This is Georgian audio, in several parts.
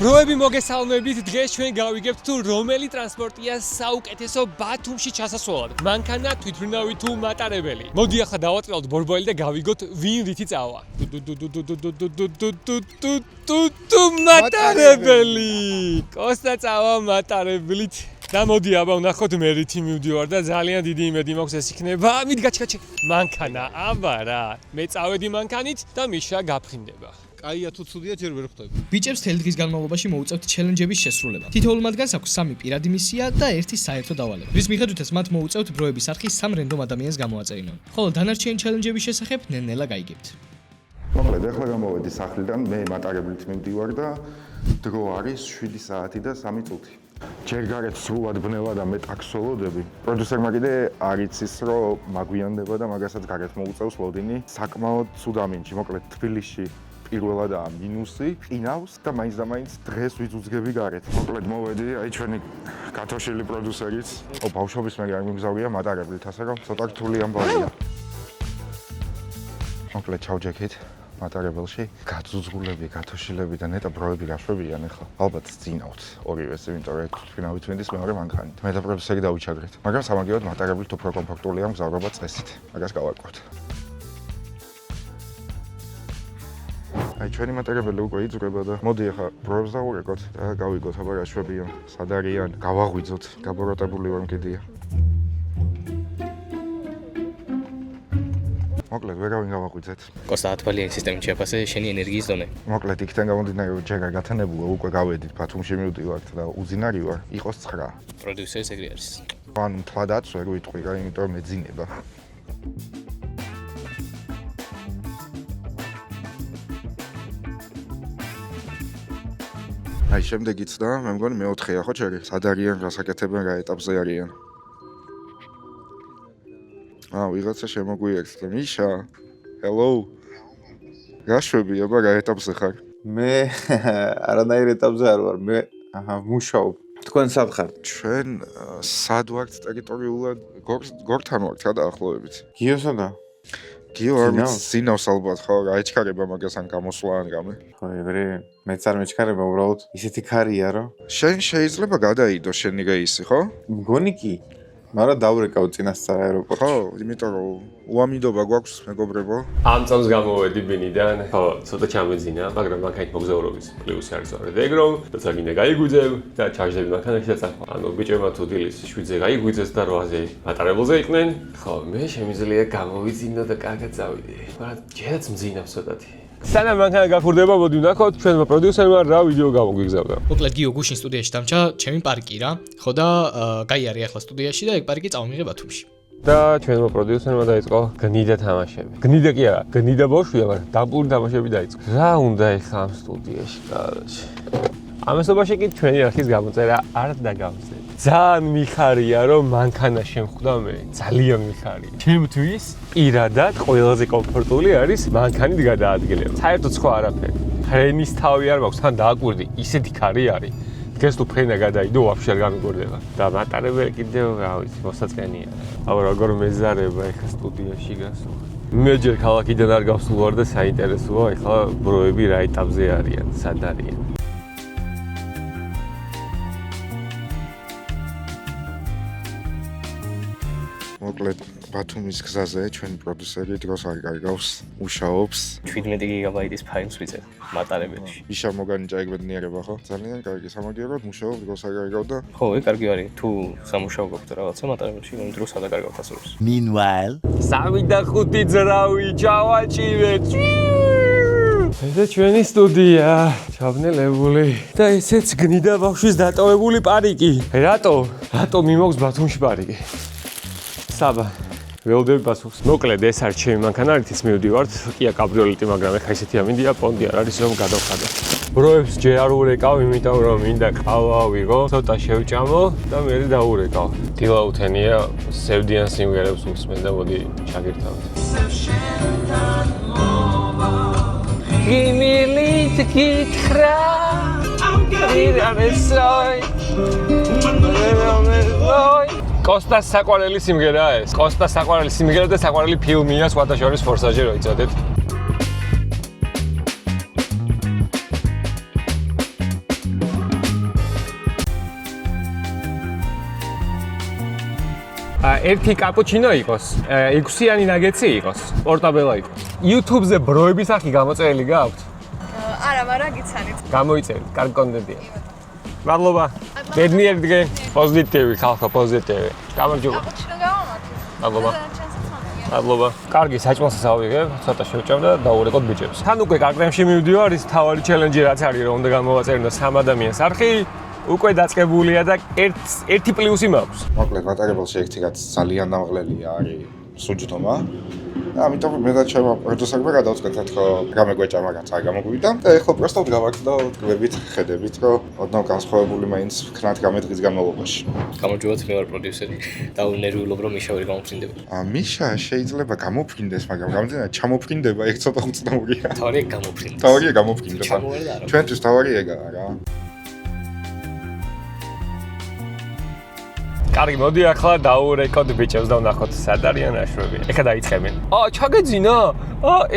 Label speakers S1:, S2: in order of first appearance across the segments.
S1: Ბროები მოგესალმებით, დღეს ჩვენ გავიგებთ თუ რომელი ტრანსპორტია საუკეთესო ბათუმში ჩასასვლელად. მანქანა, თვითმფრინავი თუ მატარებელი. მოდი ახლა დავაწყოთ ბორბალი და გავიგოთ ვინ რითი წავა. მატარებელი. კოსტა წავა მატარებლით. და მოდი აბა ვნახოთ მე რითი მივდივარ და ძალიან დიდი იმედი მაქვს ეს იქნება. მიდგაჩ. მანქანა, აბა რა. მე წავედი მანქანით და მიშა გაფრინდება.
S2: კაია თუ ცუდია ჯერ ვერ ხვდები.
S3: ბიჭებს თელი დღის განმავლობაში მოუწევთ ჩელენჯების შესრულება. თითოეულ მათგანს აქვს 3 პირადი მისია და 1 საერთო დავალება. რის მიხედვითაც მათ მოუწევთ ბროების არხი 3 რენდომ ადამიანს გამოაწერინონ. ხოლო დანარჩენი ჩელენჯების შესახებ ნელ-ნელა გაიგებთ.
S4: მოკლედ, ახლა გამოვედი სახლიდან, მე მატარებლით მივდივარ და დრო არის 7 საათი და 3 წუთი. ჯერ გარეთ სრულად ბნევა და მე ტაქსოლოდები. პროდიუსერმა კიდე არ იცის, რომ მაგვიანდება და მაგასაც გარეთ მოუწევს ლოდინი. საკმაოდ ცუდ ამინჯი, მოკლედ თბილისში პირველადაა მინუსი, ყინავს და მაინც და მაინც დღეს ვიძუძგები გარეთ. მოკლედ მოვედი, აი ჩვენი გათოშილი პროდიუსერიც. ბავშვობის მე არ მიმგზავრია მატარებლით, ასე რომ ცოტა რთული ამბავია. მოკლედ ჩავჯექით მატარებელში, გაწუძღულები, გათოშილები და ნეტა ბროები გაშვებიან ახლა. ალბათ წინავთ ორივეს, იმიტომ რომ თვითმფრინავით ვინდის მეორე მანქანით. მე და პროდიუსერი დავიჩაგრეთ. მაგრამ სამაგიეროდ მატარებლით უფრო კომფორტულია მგზავრობა წესით. მაგას გავაკეთოთ. აი ჩვენი მატარებელი უკვე იძრება და მოდი ახლა ბროებს დავურეკოთ და გავიგოთ აბა რა შვებიან, სად არიან, გავაღვიძოთ, გაბოროტებული ვარ მკიდია. მოკლედ ვერავინ გავაღვიძეთ.
S3: კოსტა ათვალიანი სისტემით შეაფასე შენი ენერგიის დონე.
S4: მოკლედ იქიდან გამომდინარე რომ ჯერ არ გათანებულა უკვე გავედით ბათუმში მივდივართ და უძინარი ვარ, იყოს 9.
S3: პროდიუსერს ეგრე არის.
S4: ანუ თვადაც ვერ ვიტყვი რა, იმიტომ რომ მეძინება. აი შემდეგიც და მე მგონი მე-4-ია ხო ჩერი? სად არიან, რას აკეთებენ, რა ეტაპზე არიან? ვიღაცა შემოგვიერთს და მიშა. Hello. რა შვები, აბა რა ეტაპზე ხარ?
S5: მე არანაირ ეტაპზე არ ვარ, მე მუშაობ. თქვენ სად ხართ?
S4: ჩვენ სად ვართ ტერიტორიულად? გორთან ვართ რა დაახლოებით?
S5: გიოსა და
S4: გიო არ მიცინავს ალბათ ხო, რა ეჩქარება მაგას ან გამოსვლა ან რამე.
S5: ხო, ეგრე მეც არ მეჩქარება უბრალოდ. ისეთი ქარია რომ
S4: შენ შეიძლება გადაიდო შენი რეისი, ხო?
S5: მგონი კი. მაგრამ დავრეკავ წინასწარ აეროპორტში.
S4: ხო, იმიტომ რომ უამინდობა გვაქვს მეგობრებო.
S1: ამ წამს გამოვედი ბინიდან. ხო, ცოტა ჩამეძინა, მაგრამ მანქანით მოგზაურობის პლუსი არის ზორი. ეგრომ, თორსა გინდა გაიგუძებ და ჩარჯდები მანქანაში და წახვა. ანუ ბიჭებმა თუ დილის 7-ზე გაიგუძეს და 8-ზე მატარებელზე იყვნენ. ხო, მე შემიძლია გამოვიძინო და კარგად წავიდე. მაგრამ ჯერაც მძინავს ცოტათი. სანამ მანქანა გახურდება, მოდი ვნახოთ ჩვენმა პროდიუსერმა რა ვიდეო გამოგვიგზავნა.
S3: მოკლედ გიო გუშინ სტუდიაში დამჭა, ჩემი პარკი რა. ხო და გაიარე ახლა სტუდიაში და ეგ პარკი წავმიღე ბათუმში.
S1: და ჩვენმა პროდიუსერმა დაიწყო გნიდა თამაშები. გნიდა კი არა, გნიდა ბოშვია, მაგრამ დამპური თამაშები დაიწყო. რა უნდა ეხლა ამ სტუდიაში, კაროჩე. ამასობაში კი ჩვენი არხის გამოწერა არ დაგავსე. ძალიან მიხარია რომ მანქანა შემხვდა მე, ძალიან მიხარია. ჩემთვის პირადად ყველაზე კომფორტული არის მანქანით გადაადგილება. საერთოდ სხვა არაფერი. ფრენის თავი არ მაქვს, თან დააკვირდი, ისეთი ქარი არის. დღეს თუ ფრენა გადაიდო, ვაფშე არ გამიგორდება. და მატარებელი კიდევ რა ვიცი, მოსაწყენია. აბა როგორ მეზარება ეხლა სტუდიაში გასულ. მე ჯერ ქალაქიდან არ გავსულ ვარ და საინტერესოა ეხლა ბროები რა ეტაპზე არიან, სად არიან.
S4: მოკლედ ბათუმის გზაზე ჩვენი პროდიუსერი დროს არ გაიგავს, მუშაობს.
S3: 17 გიგაბაიტის ფაილს ვიწევ მატარებელში.
S4: იშა მოგანიჭა ეგ ბედნიერება ხო? ძალიან კარგი სამაგიეროდ მუშაობს, დროს არ გაიგავ და
S3: ხო, ეგ კარგი არის. თუ სამუშაო გაქვთ რაღაცა მატარებელში, რომ დროს ადაგარგავთ ასურს.
S6: Meanwhile,
S1: 3 და 5 ძრავი ჩავაჭირე. ეს ჩვენი სტუდია, ჩაბნელებული და ესეც გნიდა ბავშვის დატოვებული პარიკი. რატო მიმოქვს ბათუმში პარიკი? საბა ველოდები პასუხს. მოკლედ ეს არის ჩემი მანქანა, რითიც მივდივართ. კია კაბრიოლეტი, მაგრამ ეხა ისეთი ამინდია, პონტი არ არის რომ გადავხადო. ბროებს ჯერ არ ურეკავ, იმიტომ რომ მინდა ყავა ვიღო, ცოტა შევჭამო და მე დავურეკავ. დილაუთენია, სევდიან სიმღერებს უსმენ და მოდი ჩაგირთავთ. გიმილით გითხრა, ვირამესოი, კოსტას საყვარელი სიმღერაა ეს. კოსტას საყვარელი სიმღერა და საყვარელი ფილმია, სხვათა შორის ფორსაჟი რო იცოდეთ. ერთი კაპუჩინო იყოს, 6-იანი ნაგეტსი იყოს, პორტაბელა იყოს. YouTube-ზე ბროების სახი გამოწერილი გაქვთ?
S6: არა, მაგრამ გიცანით.
S1: გამოიწერეთ, კარგი კონტენტია. მადლობა. ბედნიერი დღე, პოზიტივი ხალხო, პოზიტივი. გამარჯობა.
S6: კაპუჩინო გავამართეთ.
S1: მადლობა. მადლობა. კარგი საჭმელს ავიღებ, ცოტა შევჭამ და დაურეკოთ ბიჭებს. თან უკვე კარგრემში მივდივარ, ის თავარი ჩელენჯი რაც არის, რომ უნდა გამოვაწერინო 3 ადამიანს არხი. უკვე დაწყებულია და ერთი პლუსი მაქვს.
S4: მოკლედ მატარებელში ერთი რაც ძალიან დამღლელია არის სუჯდომა. და ამიტომ მე და ჩემო პროდიუსერმა გადავწყვეტეთ, რომ გამეგვეჭა მაგაც არ გამოგვიდა. და ეხლა პროსტო გავაკეთე და გვებით ხედებით, რომ ოდნავ განსხვავებული მაინც ვქნათ გამედღის განმავლობაში.
S3: გამარჯობათ, მე ვარ პროდიუსერი და ნერვიულობ რომ მიშა ვერ გამოფრინდება.
S4: მიშა შეიძლება გამოფრინდეს, მაგრამ გამძინა ჩამოფრინდება ერთ ცოტა უცნაურია.
S3: თავარია გამოფრინდეს.
S4: თავარია გამოფრინდება.
S3: ჩამოვარ და არა.
S4: ჩვენთვის თავარი ეგაა რა.
S1: კარგი, მოდი ახლა დაურეკოთ ბიჭებს და ვნახოთ სად არიან აშვები. ეხლა დაიწყებენ. ჩაგეძინა?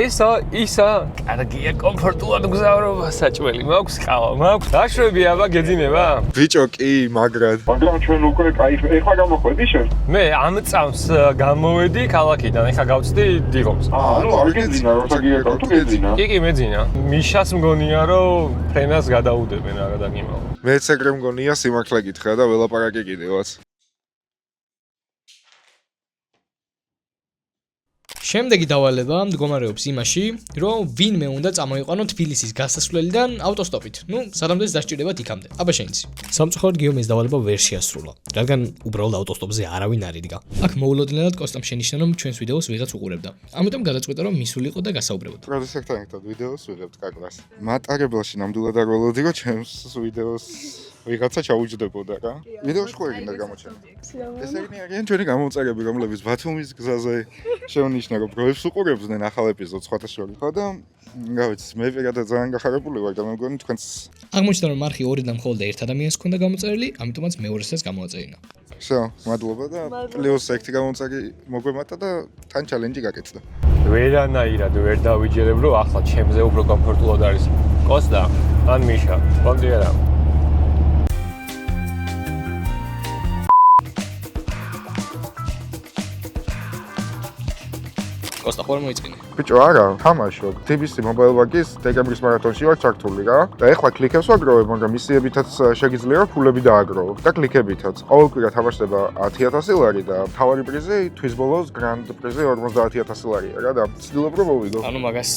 S1: ესა, ისა. კარგია, კომფორტულად გზავრობა, საჭმელი მაქვს, ყავა მაქვს. აშვები აბა გეძინება?
S4: ბიჭო კი, მაგრამ ჩვენ უკვე кайფ ეხლა გამოხვედი შენ?
S1: მე ამ წამს გამოვედი ქალაქიდან, ეხლა გავწდი დიღომს.
S4: ანუ არ გეძინა, როცა გიეკავ თუ გეძინა?
S1: კი, მეძინა. მიშას მგონია, რომ ფრენას გადაუდებენ რა გადაგიმალ.
S4: მეც ეგრე მგონია სიმართლე გითხრა და ველაპარაკე კიდევაც.
S3: შემდეგი დავალება მდგომარეობს იმაში, რომ ვინმე უნდა წამოიყვანო თბილისის გასასვლელიდან ავტოსტოპით. სადამდე დასჭირდებათ იქამდე. აბა შენიც. სამწუხაროდ გიომ ეს დავალება ვერ შეასრულა, რადგან უბრალოდ ავტოსტოპზე არავინ არ იდგა. აქ მოულოდნელად კოსტამ შენიშნა, რომ ჩვენს ვიდეოს ვიღაც უყურებდა. ამიტომ გადაწყვეტა, რომ მისულიყო და გასაუბრებოდ.
S4: პროდიუსერთან ერთად ვიდეოს ვიღებთ კაკრას. მატარებელში ნამდვილად არ ველოდი, რომ ჩემს ვიდეოს ვიღაცა ჩაუჯდებოდა რა. ვიდეოში ხო ეგინდა გამოჩენა. ესენი არიან ჩვენი გამომწერები, რომლებიც ბათუმის გზაზე შეუნიშნა, რომ პროებს უყურებდნენ ახალ ეპიზოდს სხვათა შორის. ხო და რა ვიცი, მე პირადად ძალიან გახარებული ვარ და მე მგონი თქვენც
S3: აღმოჩნდა, რომ არხი 2-დან მხოლოდ 1 ადამიანს ჰქონდა გამოწერილი, ამიტომაც მეორესაც გამოაწერინა.
S4: всё, მადლობა და პლუს ერთი გამომწერი მოგვემატა და თან ჩალენჯი გაკეთდა.
S1: ვერანაირად ვერ დავიჯერებ, რომ ახლა ჩემზე უფრო კომფორტულად არის. კოსტა, ან მიშა, ბონდიერა.
S3: კოსტა ხوار მოიწინე.
S4: ბიჭო, არა, თამაშობ. TBC Mobile Bank-ის დეკემბრის მარათონში ვარ ჩართული რა. და ეხლა კლიკებს ვაგროვებ, მაგრამ მისიებითაც შეგიძლია ფულები დააგროვო და კლიკებითაც. ყოველკვირა თამაშდება 10000 ლარი და მთავარი პრიზი თვის ბოლოს გრანდ პრიზი 50000 ლარია რა და ვცდილობ რომ მოვიდო.
S3: ანუ მაგას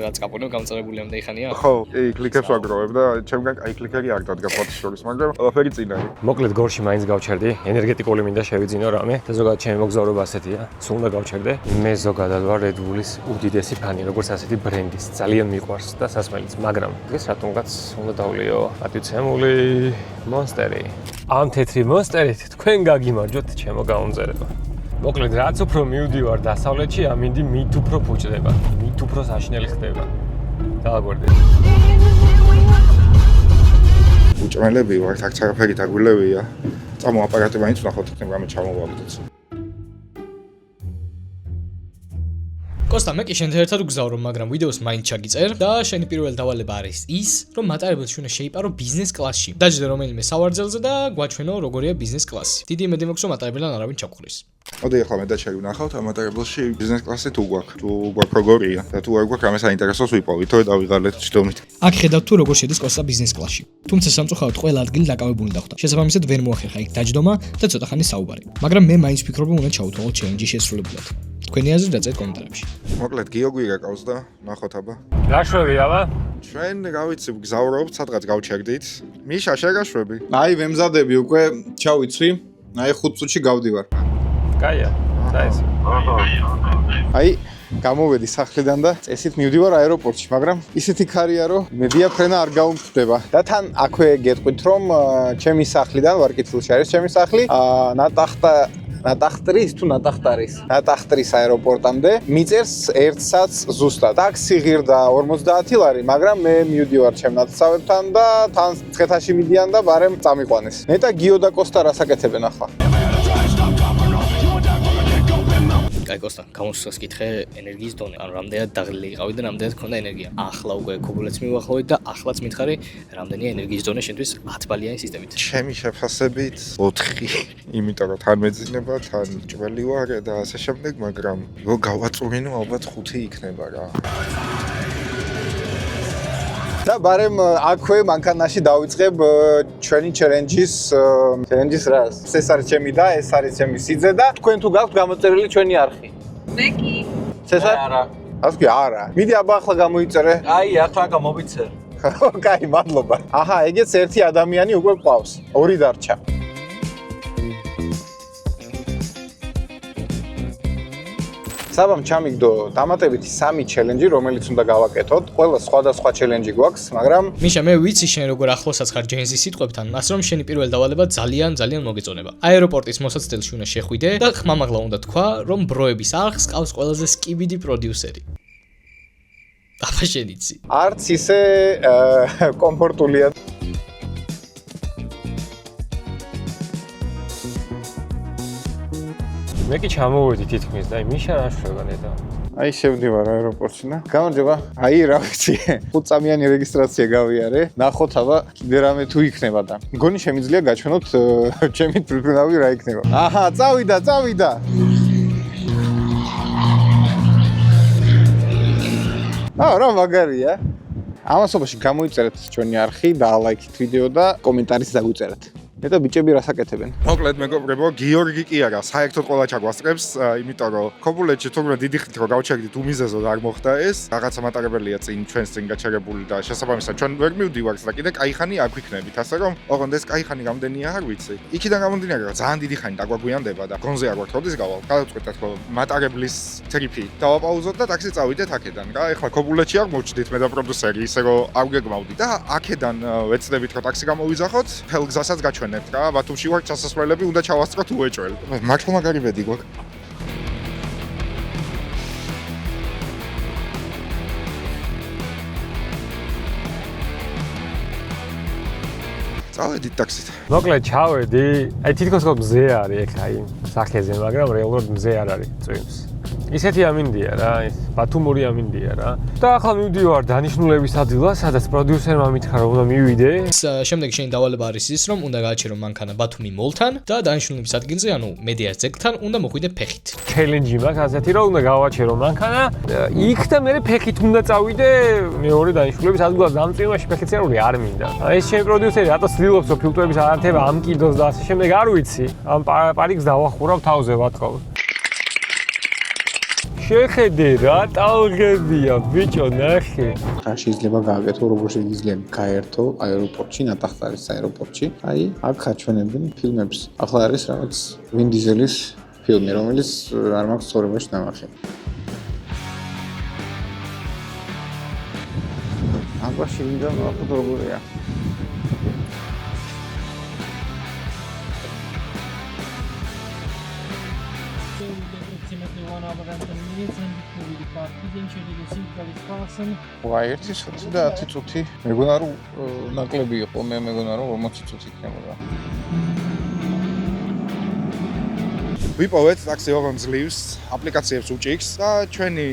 S3: რაც კაპონო გამწარებული ამ დაიხანია?
S4: ხო, კი, კლიკებს ვაგროვებ და ჩემგან აი კლიკერი არ დადგა ფოტოს შორის, მაგრამ ყველაფერი წინ არის.
S1: მოკლედ გორში მაინც გავჩერდი, ენერგეტიკული მინდა შევიძინო რამე და ზოგადად ჩემი მოგზაურობა ასეთია, სულ უნდა გავჩერდე. მე ზოგადად ვარ Red Bull-ის უდიდესი ფანი, როგორც ასეთი ბრენდის, ძალიან მიყვარს და სასმელიც, მაგრამ დღეს რატომღაც უნდა დავლიო პატიცემული მონსტერი. ამ თეთრი მონსტერით თქვენ გაგიმარჯვოთ ჩემო გამომწერება. მოკლედ რაც უფრო მივდივარ დასავლეთში, ამინდი მით უფრო ფუჭდება, მით უფრო საშნელი ხდება. დააგვერდეთ.
S4: უჭმელები ვართ, აქ ცარაფერი დაგვილევია. წამო აპარატი მაინც ვნახოთ, რამე ჩამოვაგდოთ.
S3: კოსტა, მე კი შენთან ერთად ვგზავრო, მაგრამ ვიდეოს მაინც ჩაგიწერ და შენი პირველი დავალება არის ის, რომ მატარებელში უნდა შეიპარო ბიზნეს კლასში. დაჯდე რომელიმე სავარძელზე და გვაჩვენო როგორია ბიზნეს კლასი. დიდი იმედი მაქვს, რომ მატარებელთან არავინ ჩაგვხრის.
S4: მოდი ახლა მე და შენ ვნახავთ ამ მატარებელში ბიზნეს კლასი თუ გვაქვს, თუ გვაქვს როგორია და თუ არ გვაქვს რამე საინტერესოს ვიპოვით, თორე დავიღალეთ ჯდომით.
S3: აქ ხედავთ თუ როგორ შედის კოსტა ბიზნეს კლასში. თუმცა სამწუხაროდ ყველა ადგილი დაკავებული დახვდა. შესაბამისად ვერ მოახერხა იქ დაჯდომა და ცოტა ხანი საუბარი. მაგრამ მე მაინც ვფიქრობ, რომ უნდა ჩავუთვალოთ ჩელენჯი შესრულებულად. თქვენი აზრი დაწერთ კომენტარებში.
S4: მოკლედ გიოგი გაკავს და ნახოთ აბა.
S1: გაშვები აბა?
S4: ჩვენ რა ვიცი გზავრობთ, სადღაც გავჩერდით. მიშა, შეგაშვები?
S5: აი, ვემზადები უკვე, ჩავიცვი. აი 5 წუთში გავდივარ.
S1: კაია, დაიწყე.
S5: აი, გამოვედი სახლიდან და წესით მივდივარ აეროპორტში, მაგრამ ისეთი ქარია, რომ მედია ფრენა არ გაუმხდება. და თან აქვე გეტყვით, რომ ჩემი სახლიდან ვარკითილში არის ჩემი სახლი, ნატახტრის აეროპორტამდე მიწერს 1 საათს ზუსტად. ტაქსი ღირდა 50 ლარი, მაგრამ მე მივდივარ ჩემ ნათესავებთან და თან ცხეთაში მიდიან და ბარემ წამიყვანეს. ნეტა გიო და კოსტა რას აკეთებენ ახლა?
S3: კაიკოსთან გამოსვლას კითხე ენერგიის დონე. ანუ რამდენად დაღლილი იყავი და რამდენად ქონდა ენერგია. ახლა უკვე ქობულეთს მივახლოვით და ახლაც მითხარი რამდენია ენერგიის დონე შენთვის 10 ბალიანი სისტემით.
S4: ჩემი შეფასებით 4, იმიტომ რომ თან მეძინება, თან ჭველი ვარ და ასე შემდეგ, მაგრამ რო გავაწურინო ალბათ 5 იქნება რა.
S5: და ბარემ აქვე მანქანაში დავიწყებ ჩვენი ჩელენჯის რას. ეს არის ჩემი და ეს არის ჩემი სიძე და თქვენ თუ გაქვთ გამოწერილი ჩვენი არხი.
S6: მე კი.
S5: ცესარ? არა. ასკი არა. მიდი აბა ახლა გამოიწერე.
S7: აი, ახლა გამოვიცერ.
S5: კაი, მადლობა. აჰა, ეგეც ერთი ადამიანი უკვე ყავს. 2 დარჩა. საბამ ჩამიგდო დამატებითი 3 ჩელენჯი, რომელიც უნდა გავაკეთოთ. ყველა სხვადასხვა ჩელენჯი გვაქვს, მაგრამ
S3: მიშა, მე ვიცი შენ როგორ ახლოსაც ხარ ჯენზის სიტყვებთან, მას რომ შენი პირველი დავალება ძალიან მოგეწონება. აეროპორტის მოსაცდელში უნდა შეხვიდე და ხმამაღლა უნდა თქვა, რომ ბროების არხს ყავს ყველაზე სკიბიდი პროდიუსერი. აბა შენ იცი.
S5: არც ისე კომფორტულია.
S1: მე კი ჩამოვედი თითქმის და მიშა რაშველა ნეტა.
S5: აი შევდივარ აეროპორტში და გამარჯობა. აი რა ვიცი, 5 წამიანი რეგისტრაცია გავიარე. ნახოთ აბა კიდე რამე თუ იქნება და. მგონი შემიძლია გაჩვენოთ ჩემი თვითმფრინავი რა იქნება. აჰა, წავიდა. რა მაგარია. ამასობაში გამოიწერეთ ჩვენი არხი და ლაიქით ვიდეო და კომენტარიც დაგვიწერეთ. და ბიჭები რას აკეთებენ?
S4: მოკლედ მეგობრებო, გიორგი კი არა, საერთოდ ყველა ჩაგვასწრებს, იმიტომ რომ ქობულეთში თუმცა დიდი ხნით რომ გავჩერდით უმიზეზოდ არ მოხდა ეს. რაღაცა მატარებელია ჩვენს წინ გაჩერებული და შესაბამისად ჩვენ ვერ მივდივართ და კიდე кайხანი არ გვიქნებით, ასე რომ ოღონდ ეს кайხანი რამდენია არ ვიცი. იქიდან გამომდინარე რომ ძალიან დიდი ხანი დაგვაგვიანდება და გონზე არ ვართ როდის გავალ. გადავწყვეტეთ რომ მატარებლის ტრიპი დავაპაუზოთ და ტაქსი წავიდეთ აქედან რა. ეხლა ქობულეთში არ მოვჭდით მე და პროდიუსერი, ისე რომ არ გეგმავდი და აქედან ვეცდებით რომ ტაქსი გამოვიძახოთ, ფელგზასაც გაჩვენებთ. რა ბათუმში ვარ ჩასასვლელები უნდა ჩავასწროთ უეჭველი. მართლა მაგარი ბედი გვაქვს. წავედით ტაქსით.
S1: მოკლედ ჩავედი. აი თითქოს მზე არის ეხლა იმ სახეზე, მაგრამ რეალურად მზე არ არის წვიმს. ისეთი ამინდია რა, ეს ბათუმური ამინდია რა. და ახლა მივდივარ დანიშნულების ადგილას, სადაც პროდიუსერმა მითხრა რომ უნდა მივიდე.
S3: შემდეგი შენი დავალება არის ის, რომ უნდა გააჩერო მანქანა ბათუმი მოლთან და დანიშნულების ადგილზე, ანუ მედიას ძეგლთან უნდა მოხვიდე ფეხით.
S1: ჩელენჯი მაქვს ასეთი რომ უნდა გავაჩერო მანქანა. იქ და მე ფეხით უნდა წავიდე მეორე დანიშნულების ადგილას დამწვიმაში ფეხით არ მინდა. ეს შენი პროდიუსერი რატო ცდილობს რომ ფილტრების არანთება ამკიდოს და ასე შემდეგ არ ვიცი. ამ პარიკს დავახურავ თავზე ვატყობ. შეხედე რა ტალღებია ბიჭო ნახე.
S5: რა შეიძლება გააკეთო, როგორ შეიძლება გაერთო აეროპორტში, ნატახტარის აეროპორტში. აი, აქ აჩვენებენ ფილმებს. ახლა არის რაღაც ვინ დიზელის ფილმი, რომელიც არ მაქვს სწორებაში ნამარხი. აბა შეიძლება ნახოთ როგორია. ვაი, ერთი წუთი და 10 წუთი. მეგონა რომ ნაკლები იყო, მე მეგონა რომ 40 წუთი იქნებოდა.
S4: ვიპოვეთ ტაქსი ოღონდ ძლივს, აპლიკაციებს უჭიქს და ჩვენი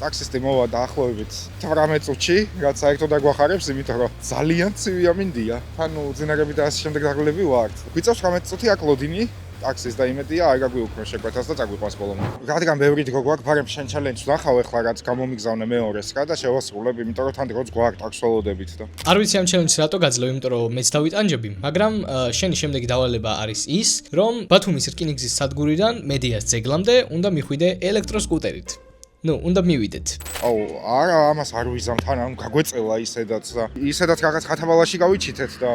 S4: ტაქსისტი მოვა დაახლოებით 18 წუთში, რაც საერთოდ აგვახარებს, იმიტომ რომ ძალიან ცივი ამინდია. ანუ ძინარები და ასე შემდეგ დაგლები ვართ. გვიწევს 18 წუთი აქ ლოდინი. ტაქსის და იმედია არ გაგვიუქმე შეკვეთას და წაგვიყვანს ბოლომდე. რადგან ბევრი დრო გვაქვს, ბარემ შენ ჩელენჯს ვნახავ ახლა რაც გამომიგზავნე მეორეს რა და შევასრულებ, იმიტომ რომ თან დროც გვაქვს ტაქსს ველოდებით და.
S3: არ ვიცი ამ ჩელენჯს რატო გაძლევ, იმიტომ რომ მეც დავიტანჯები, მაგრამ შენი შემდეგი დავალება არის ის, რომ ბათუმის რკინიგზის სადგურიდან მედიას ძეგლამდე უნდა მიხვიდე ელექტროსკუტერით. უნდა მივიდეთ.
S4: აუ, არა, ამას არ ვიზამ თან, ანუ გაგვეწევა ისედაც რაღაც ხათაბალაში გავიჩითეთ და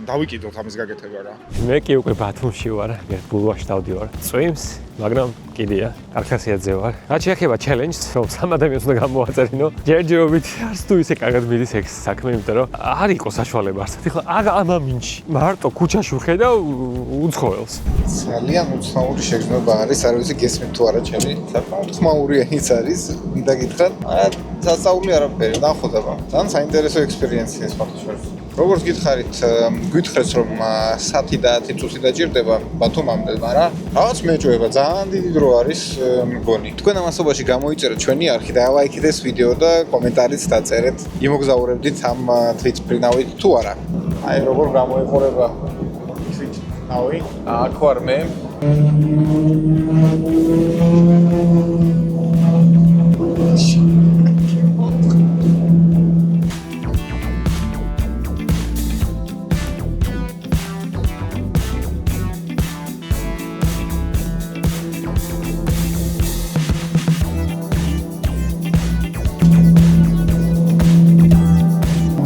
S4: დავიკიდოთ ამის გაკეთება რა.
S1: მე კი უკვე ბათუმში ვარ, მე ბულვარში დავდივარ. წვიმს, მაგრამ კიდია, კარკასიაძე ვარ. რაც შეეხება ჩელენჯს, რომ 3 ადამიანს უნდა გამოვაწერინო, ჯერჯერობით არც თუ ისე კარგად მიდის ეს საქმე, იმიტომ რომ არ იყო საშუალება არსად. ეხლა ამ ამინში მარტო ქუჩაში ვხედავ უცხოელს.
S5: ძალიან უცნაური შეგრძნება არის, არ ვიცი გესმით თუ არა ჩემი. საკმაოდ ხმაურიანიც არის, მინდა გითხრათ. საწაული არაფერი, ნახოთ აბა. ძალიან საინტერესო ექსპერიენცია ეს ფაქტში. როგორც გითხარით, გითხრეს რომ 1 და 10 წუთი დაჭირდება ბათუმამდე, მაგრამ რაღაც მეჭვება, ძალიან დიდი დრო არის მგონი. თქვენ ამასობაში გამოიწერეთ ჩვენი არქი და ლაიქით ეს ვიდეო და კომენტარიც დაწერეთ. იმოგზაურებდით ამ თვითმფრინავით თუ არა. აი როგორ გამოიყურება თვითმფრინავი. აქ ვარ მე.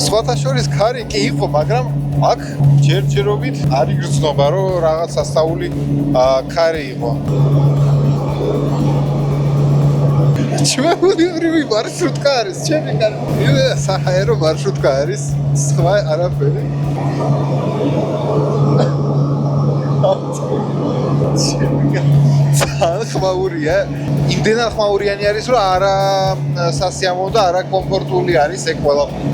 S5: სხვათა შორის ქარი კი იყო, მაგრამ აქ ჯერჯერობით არ იგრძნობა, რომ რაღაც ასწაული ქარი იყო. ჩვეულებრივი მარშრუტკა არის, ჩემი კარი. საჰაერო მარშრუტკა არის, სხვა არაფერი. ძალიან ხმაურია. იმდენად ხმაურიანი არის, რომ არა სასიამოვნო და არა კომფორტული არის ეგ ყველაფერი.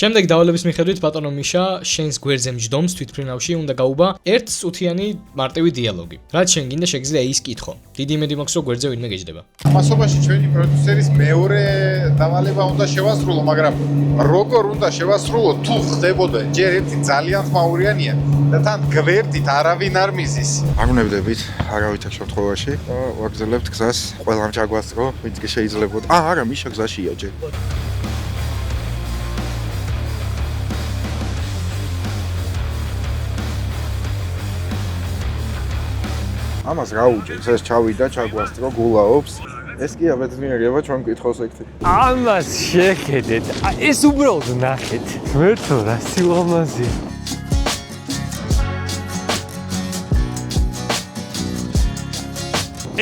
S3: შემდეგ დავალების მიხედვით ბატონო მიშა შენს გვერდზე მჯდომს თვითმფრინავში უნდა გაუბა ერთ წუთიანი მარტივი დიალოგი. რაც შენ გინდა შეგიძლია ის კითხო. დიდი იმედი მაქვს რომ გვერდზე ვინმე გეჯდება.
S5: ამასობაში ჩვენი პროდიუსერის მეორე დავალება უნდა შევასრულო, მაგრამ როგორ უნდა შევასრულო თუ ხდებოდა ჯერ ერთი ძალიან ხმაურიანია და თან გვერდით არავინ არ მიზის.
S4: აგუნებდებით არავით აქ შემთხვევაში და ვაგზელებთ გზას ყველამ ჩაგვასწრო, ვინც კი შეიძლებოდა. არა, მიშა გზაშია ჯერ. ამას რა უჭერს? ეს ჩავიდა, ჩაგვასწრო, გულაობს. ეს კი აბედნიერება ჩვენ მკითხოს ექთი.
S1: ამას შეხედეთ. ეს უბრალოდ ნახეთ. ღმერთო რა სილამაზეა.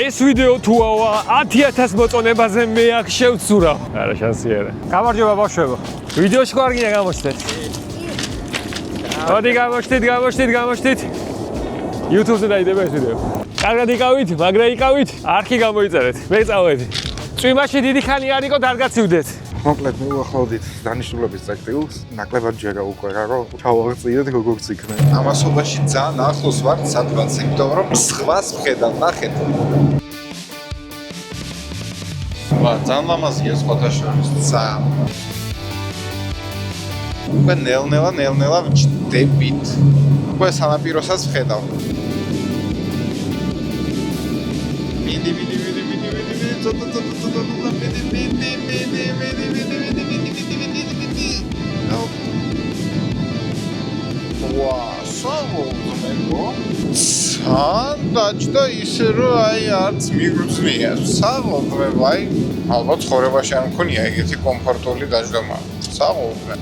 S1: ეს ვიდეო თუ ავა 10000 მოწონებაზე მე აქ შევცურავ. არა შანსი არა. გამარჯობა ბავშვებო. ვიდეოში ხო არ გინდა გამოჩნდეთ? მოდი გამოჩნდით. YouTube-ზე დაიდება ეს ვიდეო. კარგად იყავით, მაგრა იყავით, არქი გამოიწერეთ. მე წავედი. წვიმაში დიდი ხანი არ იყო, დარგაცივდეთ.
S4: მოკლედ მივახლოვდით დანიშნულების წერტილს, ნაკლებად ჯერა უკვე რა რომ ჩავაღწიეთ როგორც იქნება.
S5: ამასობაში ძალიან ახლოს ვარ სადღაც, იმიტომ რომ სხვას ვხედავ, ნახეთ. ვა, ძალიან ლამაზია სხვათა შორის, ძალიან. უკვე ნელ-ნელა ვჯდებით. უკვე სანაპიროსაც ვხედავ. დაჭდა ისე რომ აი არც მიგრძნია. საღოლმე, აი ალბათ ცხოვრებაში არ მქონია ეგეთი კომფორტული დაჭდომა. საღოლმე.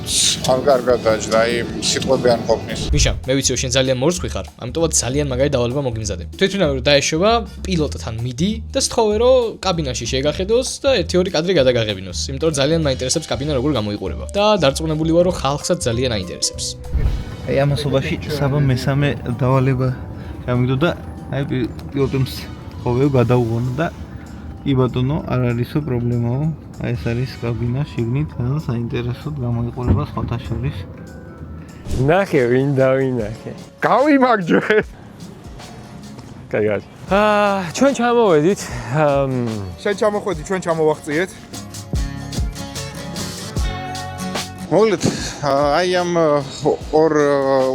S5: არ კარგად დაჭდა, აი სიტყვები არ ყოფნის.
S3: მიშა, მე ვიცი რომ შენ ძალიან მორცხვი ხარ, ამიტომაც ძალიან მაგარი დავალება მოგიმზადე. თვითმფრინავი რომ დაეშვება, პილოტთან მიდი და სთხოვე რომ კაბინაში შეგახედოს და 1-2 კადრი გადაგაღებინოს. იმიტომ რომ ძალიან მაინტერესებს კაბინა როგორ გამოიყურება. და დარწმუნებული ვარ რომ ხალხსაც ძალიან აინტერესებს.
S7: აი ამასობაში საბა მესამე დავალება გამიგდო და აი პილოტებს ხოვეო გადაუღონა და კი ბატონო არ არისო პრობლემაო. აი ეს არის კაბინა შიგნით, ძალიან საინტერესოდ გამოიყურება სხვათა შორის.
S1: ნახე ვინ დავინახე.
S4: გავიმაგჯე.
S1: კარგად. ჩვენ ჩამოვედით.
S4: შენ ჩამოხვედი, ჩვენ ჩამოვაღწიეთ.
S5: მოგლეთ, აი ამ ორ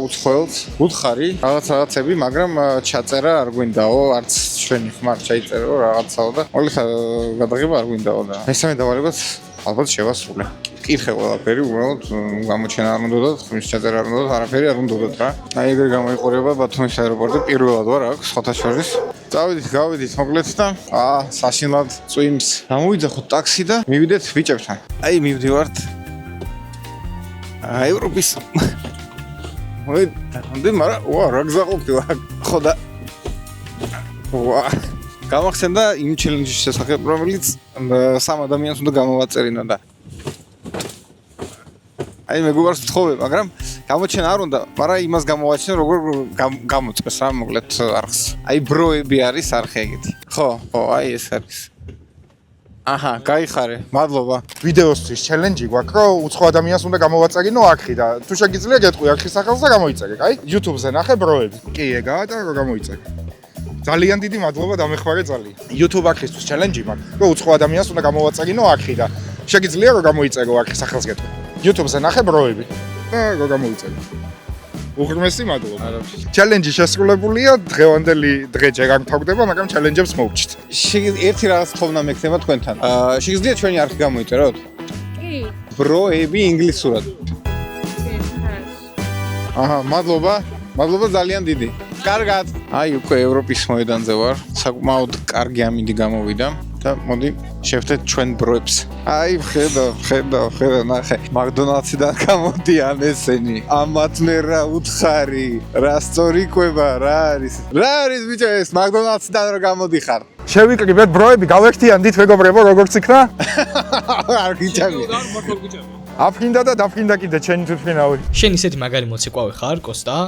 S5: უცხოელს უთხარი რაღაცები, მაგრამ ჩაწერა არ გვინდაო, არც ჩვენი ხმარ ჩაიწერო რაღაცაო და მოგლეთ გადაღება არ გვინდაო და მესამე დავალებაც ალბათ შევასრულე. კითხე ყველაფერი, უბრალოდ გამოჩენა არ უნდა და ხმის ჩაწერა არ უნდა, არაფერი არ უნდა და. აი ეგრე გამოიყურება ბათუმის აეროპორტი, პირველად ვარ აქ სხვათა შორის. გავიდით მოგლეთ და საშინლად წვიმს. გამოვიძახოთ ტაქსი და მივიდეთ ბიჭებთან. აი მივდივართ ევროპის მაგრამ ვა რა გზაყოფილა ხო და ვა გამახსენდა იმ ჩელენჯის შესახებ რომელიც 3 ადამიანს უნდა გამოვაწერინა და აი მეგობარს ვთხოვე მაგრამ გამოჩენა არ უნდა მაგრამ იმას გამოვაჩინე როგორ გამოწეს რა მოგლეთ არხს აი ბროები არის არხი ეგეთი ხო აი ეს არის აჰა, გაიხარე. მადლობა.
S4: ვიდეოსთვის ჩელენჯი გვაქვს, რომ უცხო ადამიანს უნდა გამოვაწერიო არხი და თუ შეგიძლია გეტყვი არხის სახელს და გამოიწერე, კაი? YouTube-ზე ნახე ბროები. კი, ეგაა და რო გამოიწერე. ძალიან დიდი მადლობა დამეხმარე ძალიან. YouTube არხისთვის ჩელენჯი მაქვს, რომ უცხო ადამიანს უნდა გამოვაწერიო არხი და შეგიძლია რომ გამოიწერო არხის სახელს გეტყვი. YouTube-ზე ნახე ბროები და რო გამოიწერე. უღრმესი მადლობა. ჩელენჯი შესრულებულია, დღევანდელი დღე ჯერ არ მთავრდება, მაგრამ ჩელენჯებს მოვჭით.
S5: ერთი რაღაც თხოვნა მექნება თქვენთან. შეგიძლიათ ჩვენი არხი გამოიწეროთ?
S6: კი.
S5: ბროები ინგლისურად. აჰა, მადლობა. მადლობა ძალიან დიდი. კარგად. აი, უკვე ევროპის მოედანზე ვარ. საკმაოდ კარგი ამინდი გამოვიდა და მოდი შევხვდეთ ჩვენ ბროებს. აი, ხედავ, ნახე. მაკდონალდსიდან გამოდიან ესენი. ამათ მე რა უთხარი, რა სწორი კვება, რა არის? რა არის ბიჭო ეს მაკდონალდსიდან რო გამოდიხარ?
S4: შევიკრიბეთ ბროები, გავერთიანდით მეგობრებო, როგორც იქნა?
S5: არ გიჭამია.
S4: აფრინდა და დაფრინდა კიდე ჩენი თვითმფრინავი.
S3: შენ ისეთი მაგარი მოცეკვავი ხარ, კოსტა,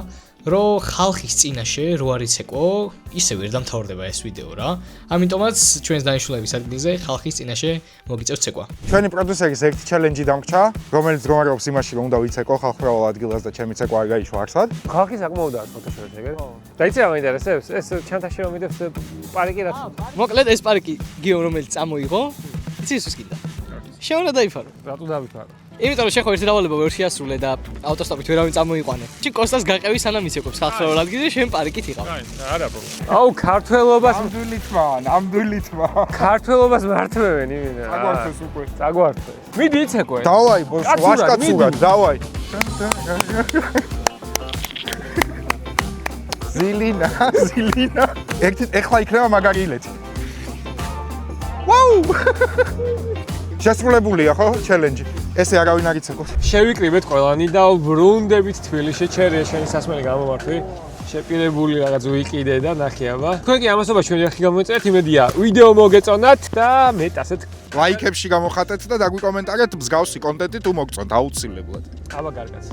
S3: რომ ხალხის წინაშე რო არ იცეკვო, ისე ვერ დამთავრდება ეს ვიდეო რა. ამიტომაც ჩვენს დანიშნულების ადგილზე ხალხის წინაშე მოგიწევთ ცეკვა.
S4: ჩვენი პროდიუსერის ერთი ჩელენჯი დამრჩა, რომელიც მდგომარეობს იმაში, რომ უნდა ვიცეკო ხალხმრავალ ადგილას და ჩემი ცეკვა არ გაიშვა არსად.
S1: ხალხი საკმაოდაა ფოტოშოპით ეგრე. და იცი რა მაინტერესებს? ეს ჩანთაში მომიდევს პარიკი რაც.
S3: მოკლედ ეს პარკი გიო რომელიც წამოიღო, იცი ის გინდა. შეუნა დაიფარო.
S1: რატო დავიფარო?
S3: იმიტომ რომ შეხო ერთი დავალება ვერ შეასრულე და ავტოსტოპით ვერავინ წამოიყვანე. ჩი კოსტას გაყევი სანამ იცეკვებს ხალხმრავალ ადგილზე შენ პარკით იყავ.
S1: არა ბო. აუ ქართველობას
S4: ამდვილითმა.
S1: ქართველობას მართმევენ იმენა.
S4: აგვართეს უკვე.
S1: წაგვართეს. მიდი იცეკვე.
S4: დავაი, ვაშკაცურად, დავაი. ზილინა. ეხლა იქნება მაგარი ილეთი. ვაუ! შესრულებულია ხო ჩელენჯი? ესე არავინ არ იცეკვს.
S1: შევიკრიბეთ ყველანი და ბრუნდებით თბილისში, ჩერია შენი სასმელი გამომართვი. შეპირებული რაღაც ვიკიდე და ნახე აბა. თქვენ კი ამასობაში ჩვენი არხი გამოიწერეთ, იმედია ვიდეო მოგეწონათ და მეტ ასეთ
S4: ლაიქებში გამოხატეთ და დაგვიკომენტარეთ მსგავსი კონტენტი თუ მოგწონთ აუცილებლად.
S1: აბა კარგად.